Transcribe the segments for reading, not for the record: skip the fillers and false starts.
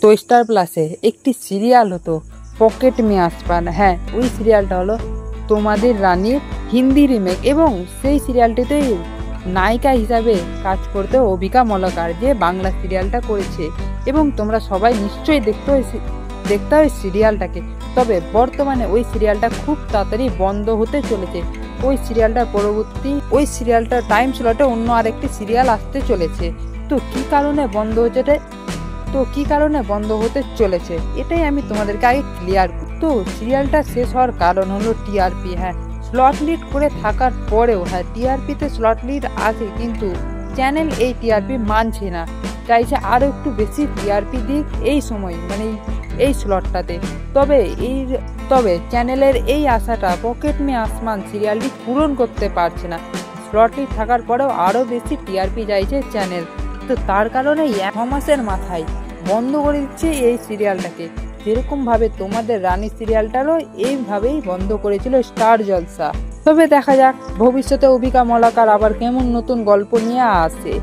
তো স্টার প্লাসে একটি সিরিয়াল হতো পকেট মে আসমান। হ্যাঁ, ওই সিরিয়ালটা হলো তোমাদের রানীর হিন্দি রিমেক, এবং সেই সিরিয়ালটিতে নায়িকা হিসাবে কাজ করতে অবিকা মলাকার, যে বাংলা সিরিয়ালটা করেছে। এবং তোমরা সবাই নিশ্চয়ই দেখতে হয় সিরিয়ালটাকে। তবে বর্তমানে ওই সিরিয়ালটা খুব তাড়াতাড়ি বন্ধ হতে চলেছে। ওই সিরিয়ালটার টাইম স্লটে অন্য আরেকটি সিরিয়াল আসতে চলেছে। তো কি কারণে বন্ধ হতে চলেছে এটাই আমি তোমাদেরকে আগে ক্লিয়ার করি। তো সিরিয়ালটা শেষ হওয়ার কারণ হলো টিআরপি। হ্যাঁ, স্লট লিড করে থাকার পরেও, হ্যাঁ, টিআরপিতে স্লট লিড আছে, কিন্তু চ্যানেল এই টিআরপি মানছে না, চাইছে আরও একটু বেশি টিআরপি দিক এই সময়, মানে এই স্লটটাতে। তবে চ্যানেলের এই আশাটা পকেট মে আসমান সিরিয়ালটি পূরণ করতে পারছে না। স্লট লিড থাকার পরেও আরও বেশি টিআরপি চাইছে চ্যানেল। তো তার কারণে 1 মাসের মাথায় বন্ধ করে দিচ্ছে এই সিরিয়ালটাকে। যেরকমভাবে তোমাদের রানী সিরিয়ালটারও এইভাবেই বন্ধ করেছিল স্টার জলসা। তবে দেখা যাক ভবিষ্যতে অবিকা মলাকার আবার কেমন নতুন গল্প নিয়ে আসে।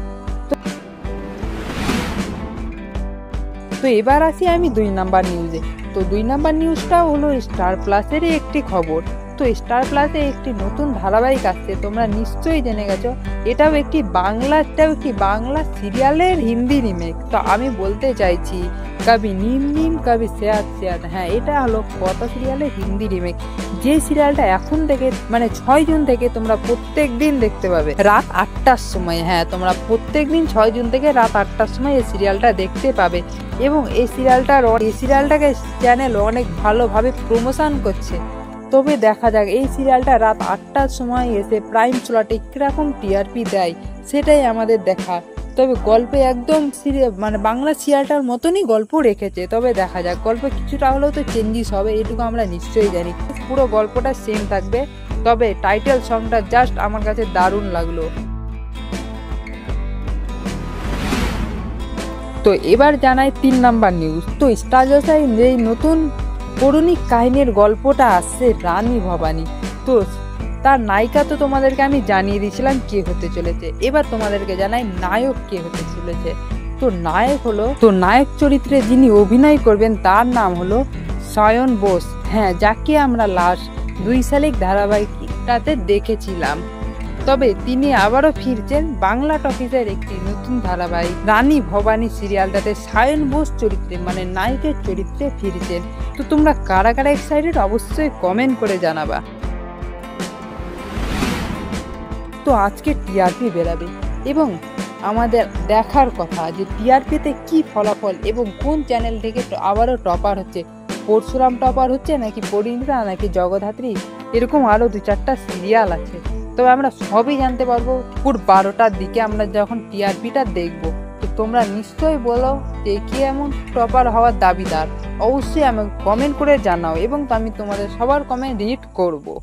তো এবার আসি আমি 2 নাম্বার নিউজে। তো 2 নাম্বার নিউজটা হলো স্টার প্লাসের একটি খবর। তো স্টার প্লাসে একটি নতুন ধারাবাহিক আসছে, তোমরা নিশ্চয়ই জেনে গেছো। এটাও একটি বাংলা সিরিয়ালের হিন্দি রিমেক। তো আমি বলতে চাইছি কবি নিম নিম কবি সেয়াদ সেয়াদ। হ্যাঁ, এটা হলো কথা সিরিয়ালের হিন্দি রিমেক, যে সিরিয়ালটা এখন থেকে মানে 6 জুন থেকে তোমরা প্রত্যেক দিন দেখতে পাবে রাত 8টার সময়। হ্যাঁ, তোমরা প্রত্যেক দিন 6 জুন থেকে রাত 8টার সময় এই সিরিয়ালটা দেখতে পাবে। এবং এই সিরিয়ালটাকে চ্যানেল অনেক ভালোভাবে প্রমোশন করছে। তবে দেখা যাক এই সিরিয়ালটা রাত 8টার সময় এসে প্রাইম স্লটে কিরকম টিআরপি দেয়, সেটাই আমাদের দেখা। তবে গল্পে একদম বাংলা সিরিয়ালটার মতনই গল্প রেখেছে। তবে দেখা যাক, গল্পে কিছুটা হলেও তো চেঞ্জেস হবে, এটুকু আমরা নিশ্চয়ই জানি। পুরো গল্পটা সেম থাকবে। তবে টাইটেল সংটা জাস্ট আমার কাছে দারুণ লাগলো। তো এবার জানাই 3 নাম্বার নিউজ। তো স্টার জলসায় এই নতুন পৌরাণিক কাহিনীর গল্পটা আসছে রানী ভবানী। তো তার নায়িকা তো তোমাদেরকে আমি জানিয়ে দিয়েছিলাম কে হতে চলেছে। এবার তোমাদেরকে জানাই নায়ক কে হতে চলেছে। তো নায়ক চরিত্রে যিনি অভিনয় করবেন তার নাম হলো সায়ন বোস। হ্যাঁ, যাকে আমরা লাস্ট 2 শালিক ধারাবাহিকটাতে দেখেছিলাম। তবে তিনি আবারও ফিরছেন বাংলা টকিজের একটি নতুন ধারাবাহিক রানী ভবানী সিরিয়ালটাতে সায়ন বোস চরিত্রে, মানে নায়কের চরিত্রে ফিরছেন। তো তোমরা কারা কারা এক্সাইটেড অবশ্যই কমেন্ট করে জানাবা। তো আজকে টিআরপি বেরাবে, এবং আমাদের দেখার কথা যে টিআরপিতে কি ফলাফল এবং কোন চ্যানেল থেকে আবারও টপার হচ্ছে। পরশুরাম টপার হচ্ছে নাকি পরিণীতা নাকি জগদ্ধাত্রী, এরকম আরও 2-4টা সিরিয়াল আছে। তবে আমরা সবই জানতে পারবো পুর 12টার দিকে আমরা যখন টিআরপিটা দেখবো। তো তোমরা নিশ্চয়ই বলো যে কে এমন টপার হওয়ার দাবিদার, অবশ্যই আমাকে কমেন্ট করে জানাও, এবং আমি তোমাদের সবার কমেন্ট রিড করবো।